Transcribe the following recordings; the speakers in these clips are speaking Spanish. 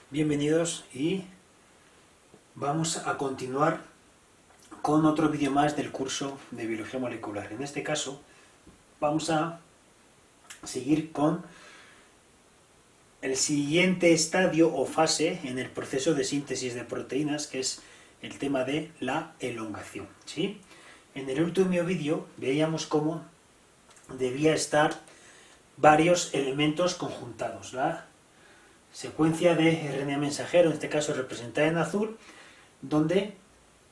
Bienvenidos y vamos a continuar con otro vídeo más del curso de Biología Molecular. En este caso vamos a seguir con el siguiente estadio o fase en el proceso de síntesis de proteínas, que es el tema de la elongación, ¿sí? En el último vídeo veíamos cómo debía estar varios elementos conjuntados. La secuencia de RNA mensajero, en este caso representada en azul, donde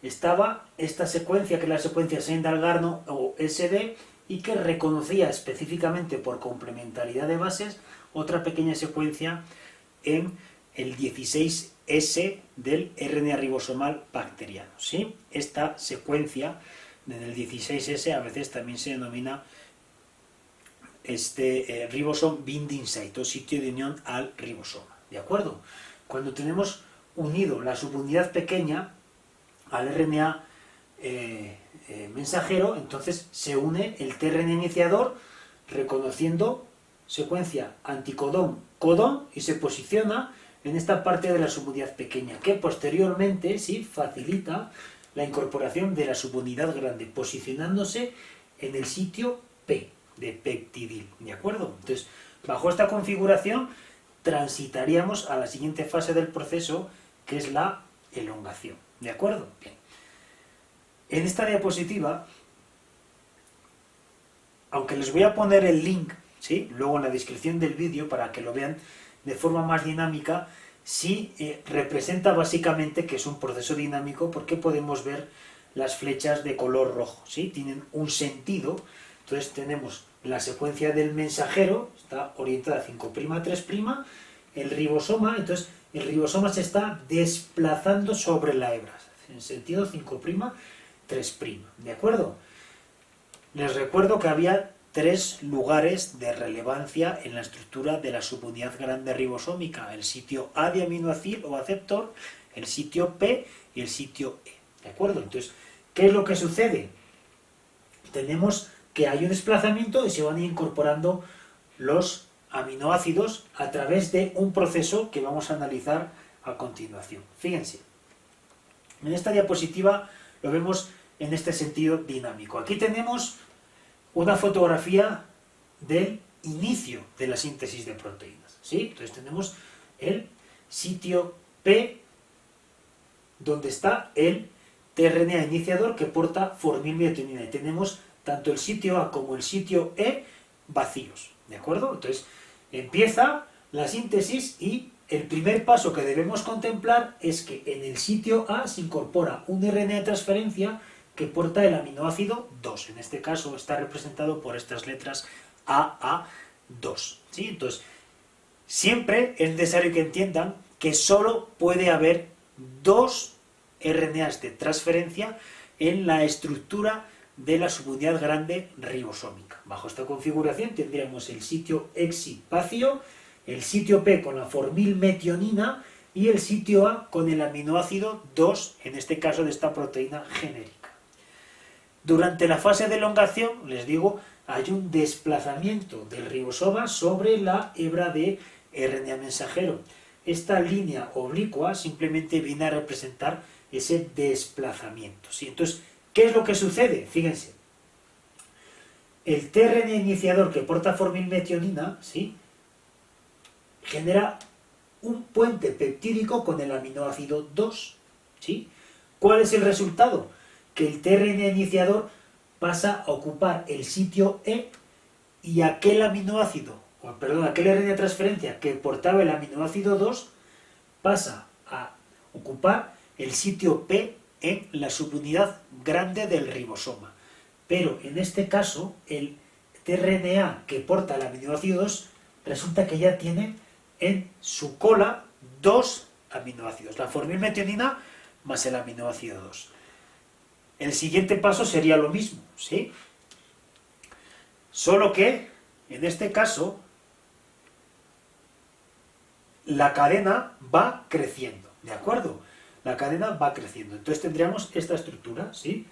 estaba esta secuencia, que es la secuencia Sendal-Garno o SD, y que reconocía específicamente por complementariedad de bases otra pequeña secuencia en el 16S del RNA ribosomal bacteriano, ¿sí? Esta secuencia del 16S a veces también se denomina ribosome binding site o sitio de unión al ribosoma, ¿de acuerdo? Cuando tenemos unido la subunidad pequeña al RNA mensajero, entonces se une el tRNA iniciador reconociendo secuencia anticodón-codón y se posiciona en esta parte de la subunidad pequeña, que posteriormente sí facilita la incorporación de la subunidad grande, posicionándose en el sitio P de peptidil, ¿de acuerdo? Entonces, bajo esta configuración transitaríamos a la siguiente fase del proceso, que es la elongación, ¿de acuerdo? Bien. En esta diapositiva, aunque les voy a poner el link, ¿sí?, luego en la descripción del vídeo para que lo vean de forma más dinámica, sí representa básicamente que es un proceso dinámico, porque podemos ver las flechas de color rojo, ¿sí? Tienen un sentido. Entonces tenemos la secuencia del mensajero, está orientada a 5', 3', el ribosoma, entonces el ribosoma se está desplazando sobre la hebra, en sentido 5', 3', ¿de acuerdo? Les recuerdo que había 3 lugares de relevancia en la estructura de la subunidad grande ribosómica: el sitio A de aminoácido o aceptor, el sitio P y el sitio E, ¿de acuerdo? Entonces, ¿qué es lo que sucede? Tenemos que hay un desplazamiento y se van incorporando los aminoácidos a través de un proceso que vamos a analizar a continuación. Fíjense, en esta diapositiva lo vemos en este sentido dinámico. Aquí tenemos una fotografía del inicio de la síntesis de proteínas, ¿sí? Entonces tenemos el sitio P, donde está el tRNA iniciador que porta formilmetionina, y tenemos tanto el sitio A como el sitio E vacíos, ¿de acuerdo? Entonces empieza la síntesis y el primer paso que debemos contemplar es que en el sitio A se incorpora un RNA de transferencia que porta el aminoácido 2, en este caso está representado por estas letras AA2, ¿sí? Entonces, siempre es necesario que entiendan que solo puede haber 2 RNAs de transferencia en la estructura de la subunidad grande ribosómica. Bajo esta configuración tendríamos el sitio EXI vacío, el sitio P con la formilmetionina y el sitio A con el aminoácido 2, en este caso de esta proteína genérica. Durante la fase de elongación, les digo, hay un desplazamiento del ribosoma sobre la hebra de RNA mensajero. Esta línea oblicua simplemente viene a representar ese desplazamiento, ¿sí? Entonces, ¿qué es lo que sucede? Fíjense, el tRNA iniciador que porta formilmetionina, ¿sí?, genera un puente peptídico con el aminoácido 2, ¿sí? ¿Cuál es el resultado? Que el tRNA iniciador pasa a ocupar el sitio E y aquel aminoácido, aquel RNA de transferencia que portaba el aminoácido 2 pasa a ocupar el sitio P en la subunidad grande del ribosoma. Pero en este caso, el tRNA que porta el aminoácido 2 resulta que ya tiene en su cola 2 aminoácidos, la formilmetionina más el aminoácido 2. El siguiente paso sería lo mismo, ¿sí? Solo que, en este caso, la cadena va creciendo, ¿de acuerdo? La cadena va creciendo. Entonces tendríamos esta estructura, ¿sí?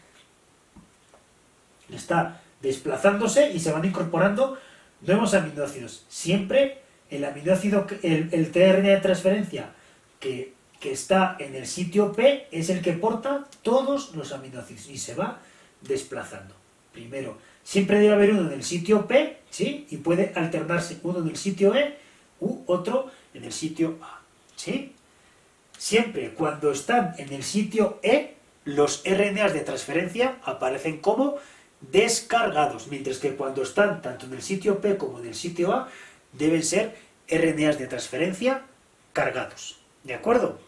Está desplazándose y se van incorporando nuevos aminoácidos. Siempre el aminoácido, el tRNA de transferencia que está en el sitio P es el que porta todos los aminoácidos y se va desplazando. Primero, siempre debe haber uno en el sitio P, ¿sí? Y puede alternarse uno en el sitio E u otro en el sitio A, ¿sí? Siempre cuando están en el sitio E, los RNAs de transferencia aparecen como descargados, mientras que cuando están tanto en el sitio P como en el sitio A, deben ser RNAs de transferencia cargados. ¿De acuerdo?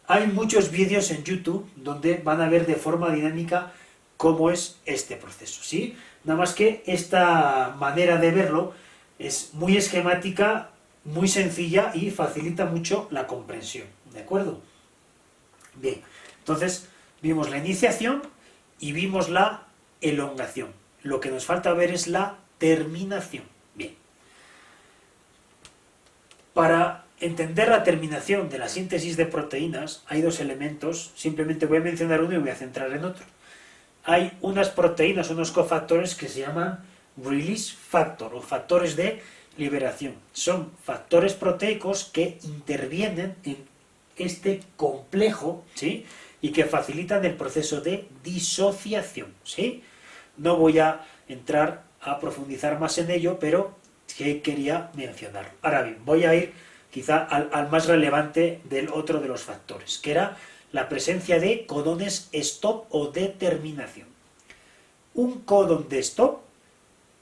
Hay muchos vídeos en YouTube donde van a ver de forma dinámica cómo es este proceso, ¿sí? Nada más que esta manera de verlo es muy esquemática, muy sencilla y facilita mucho la comprensión, ¿de acuerdo? Bien, entonces vimos la iniciación y vimos la elongación. Lo que nos falta ver es la terminación. Bien. Para entender la terminación de la síntesis de proteínas hay dos elementos, simplemente voy a mencionar uno y me voy a centrar en otro. Hay unas proteínas, unos cofactores que se llaman release factor o factores de liberación. Son factores proteicos que intervienen en este complejo, ¿sí? Y que facilitan el proceso de disociación, ¿sí? No voy a entrar a profundizar más en ello, pero sí quería mencionarlo. Ahora bien, voy a ir quizá al más relevante del otro de los factores, que era la presencia de codones stop o de terminación. Un codón de stop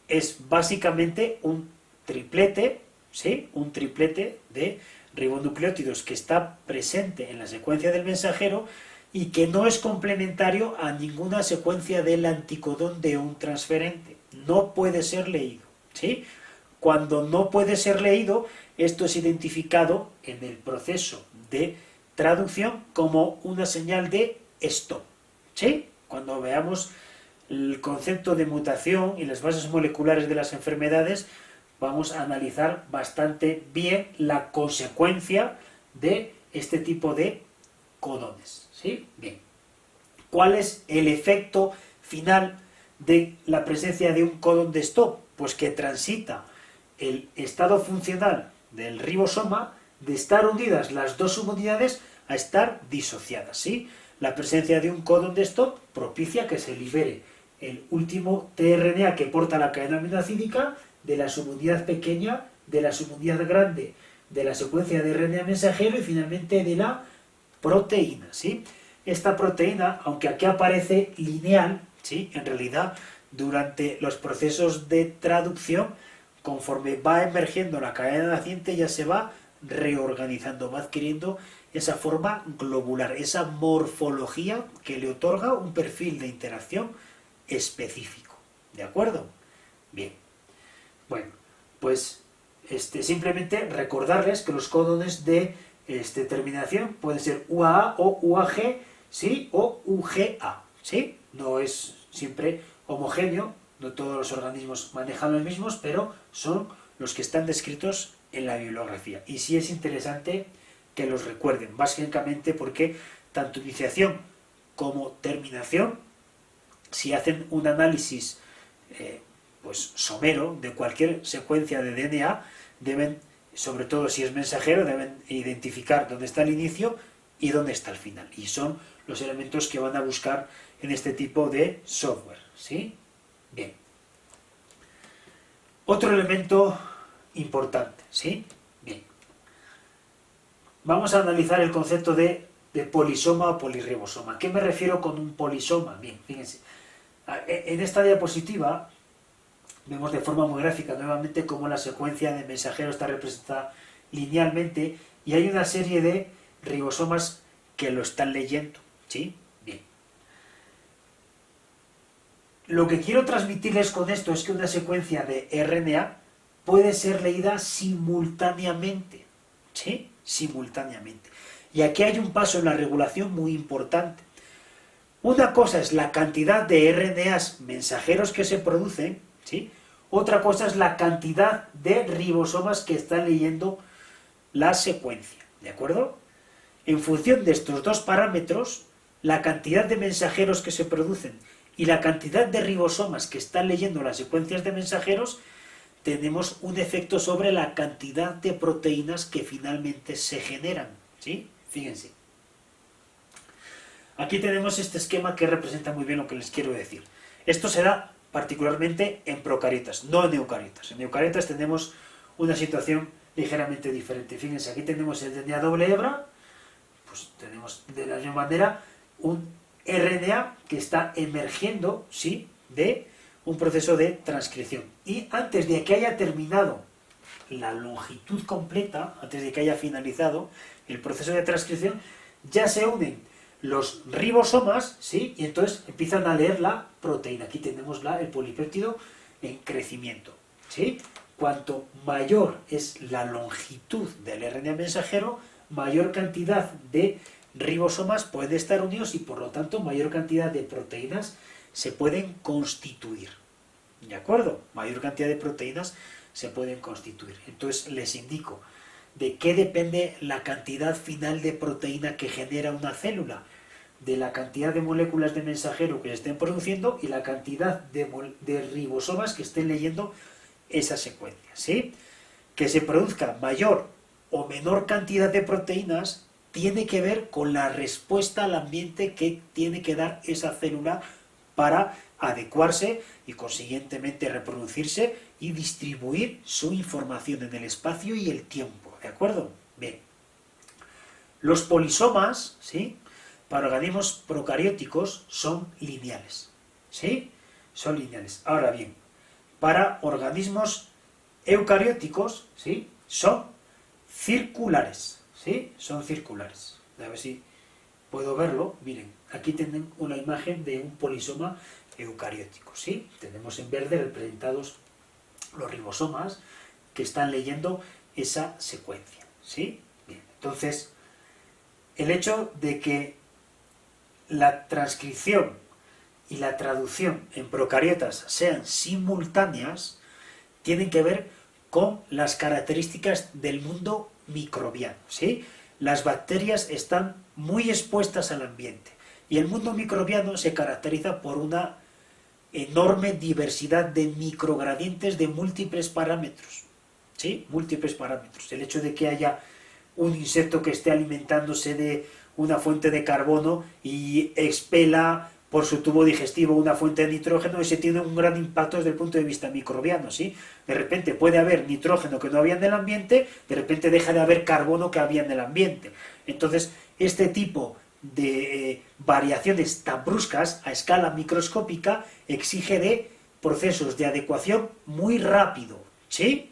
es básicamente un triplete, ¿sí? Un triplete de ribonucleótidos que está presente en la secuencia del mensajero y que no es complementario a ninguna secuencia del anticodón de un transferente. No puede ser leído, ¿sí? Cuando no puede ser leído, esto es identificado en el proceso de traducción como una señal de stop, ¿sí? Cuando veamos el concepto de mutación y las bases moleculares de las enfermedades, vamos a analizar bastante bien la consecuencia de este tipo de codones, ¿sí? Bien. ¿Cuál es el efecto final de la presencia de un codón de stop? Pues que transita el estado funcional del ribosoma de estar unidas las dos subunidades a estar disociadas, ¿sí? La presencia de un codón de stop propicia que se libere el último tRNA que porta la cadena aminoácidica de la subunidad pequeña, de la subunidad grande, de la secuencia de RNA mensajero y finalmente de la proteína, ¿sí? Esta proteína, aunque aquí aparece lineal, ¿sí? En realidad, durante los procesos de traducción, conforme va emergiendo la cadena naciente, ya se va reorganizando, va adquiriendo esa forma globular, esa morfología que le otorga un perfil de interacción específico. ¿De acuerdo? Bien. Bueno, pues simplemente recordarles que los codones de terminación pueden ser UAA o UAG, ¿sí? O UGA, ¿sí? No es siempre homogéneo, no todos los organismos manejan los mismos, pero son los que están descritos en la bibliografía. Y sí es interesante que los recuerden, básicamente porque tanto iniciación como terminación, si hacen un análisis pues somero de cualquier secuencia de DNA, deben, sobre todo si es mensajero, deben identificar dónde está el inicio y dónde está el final. Y son los elementos que van a buscar en este tipo de software, ¿sí? Bien. Otro elemento importante, ¿sí? Bien. Vamos a analizar el concepto de polisoma o polirribosoma. ¿A qué me refiero con un polisoma? Bien, fíjense. En esta diapositiva vemos de forma muy gráfica nuevamente cómo la secuencia de mensajero está representada linealmente y hay una serie de ribosomas que lo están leyendo, ¿sí? Bien. Lo que quiero transmitirles con esto es que una secuencia de RNA puede ser leída simultáneamente, ¿sí? Simultáneamente. Y aquí hay un paso en la regulación muy importante. Una cosa es la cantidad de RNAs mensajeros que se producen, ¿sí? Otra cosa es la cantidad de ribosomas que están leyendo la secuencia, ¿de acuerdo? En función de estos dos parámetros, la cantidad de mensajeros que se producen y la cantidad de ribosomas que están leyendo las secuencias de mensajeros tenemos un efecto sobre la cantidad de proteínas que finalmente se generan, ¿sí? Fíjense. Aquí tenemos este esquema que representa muy bien lo que les quiero decir. Esto se da particularmente en procariotas, no en eucariotas. En eucariotas tenemos una situación ligeramente diferente. Fíjense, aquí tenemos el DNA doble hebra, pues tenemos de la misma manera un RNA que está emergiendo, ¿sí?, de un proceso de transcripción. Y antes de que haya terminado la longitud completa, antes de que haya finalizado el proceso de transcripción, ya se unen los ribosomas, ¿sí?, y entonces empiezan a leer la proteína. Aquí tenemos el polipéptido en crecimiento, ¿sí? Cuanto mayor es la longitud del RNA mensajero, mayor cantidad de ribosomas pueden estar unidos y por lo tanto mayor cantidad de proteínas se pueden constituir. ¿De acuerdo? Mayor cantidad de proteínas se pueden constituir. Entonces les indico de qué depende la cantidad final de proteína que genera una célula, de la cantidad de moléculas de mensajero que se estén produciendo y la cantidad de ribosomas que estén leyendo esa secuencia, ¿sí? Que se produzca mayor o menor cantidad de proteínas tiene que ver con la respuesta al ambiente que tiene que dar esa célula para adecuarse y consiguientemente reproducirse y distribuir su información en el espacio y el tiempo, ¿de acuerdo? Bien. Los polisomas, ¿sí?, para organismos procarióticos son lineales, ¿sí? Son lineales. Ahora bien, para organismos eucarióticos, ¿sí?, son circulares, ¿sí? Son circulares. A ver si puedo verlo. Miren, aquí tienen una imagen de un polisoma eucariótico, ¿sí? Tenemos en verde representados los ribosomas que están leyendo esa secuencia, ¿sí? Bien, entonces, el hecho de que la transcripción y la traducción en procariotas sean simultáneas tienen que ver con las características del mundo microbiano, ¿sí? Las bacterias están muy expuestas al ambiente y el mundo microbiano se caracteriza por una enorme diversidad de microgradientes de múltiples parámetros, ¿sí? Múltiples parámetros. El hecho de que haya un insecto que esté alimentándose de una fuente de carbono y expela por su tubo digestivo una fuente de nitrógeno, ese tiene un gran impacto desde el punto de vista microbiano, ¿sí? De repente puede haber nitrógeno que no había en el ambiente, de repente deja de haber carbono que había en el ambiente. Entonces, este tipo de variaciones tan bruscas a escala microscópica exige de procesos de adecuación muy rápido, ¿sí?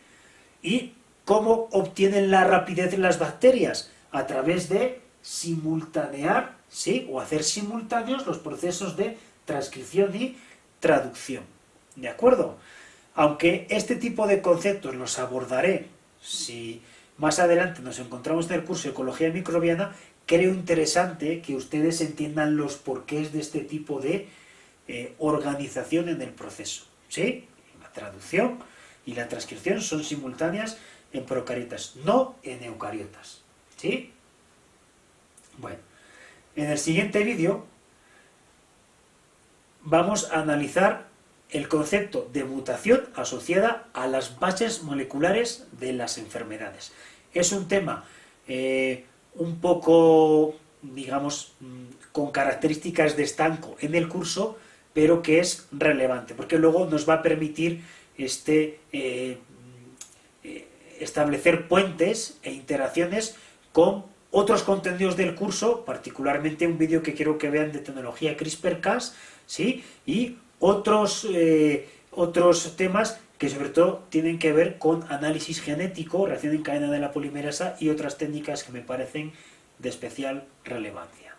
¿Y cómo obtienen la rapidez las bacterias? A través de simultanear, ¿sí?, o hacer simultáneos los procesos de transcripción y traducción, ¿de acuerdo? Aunque este tipo de conceptos los abordaré si más adelante nos encontramos en el curso de Ecología Microbiana, creo interesante que ustedes entiendan los porqués de este tipo de organización en el proceso, ¿sí? La traducción y la transcripción son simultáneas en procariotas, no en eucariotas, ¿sí? Bueno, en el siguiente vídeo vamos a analizar el concepto de mutación asociada a las bases moleculares de las enfermedades. Es un tema un poco, digamos, con características de estanco en el curso, pero que es relevante, porque luego nos va a permitir establecer puentes e interacciones con otros contenidos del curso, particularmente un vídeo que quiero que vean de tecnología CRISPR-Cas, ¿sí? Y otros temas que sobre todo tienen que ver con análisis genético, reacción en cadena de la polimerasa y otras técnicas que me parecen de especial relevancia.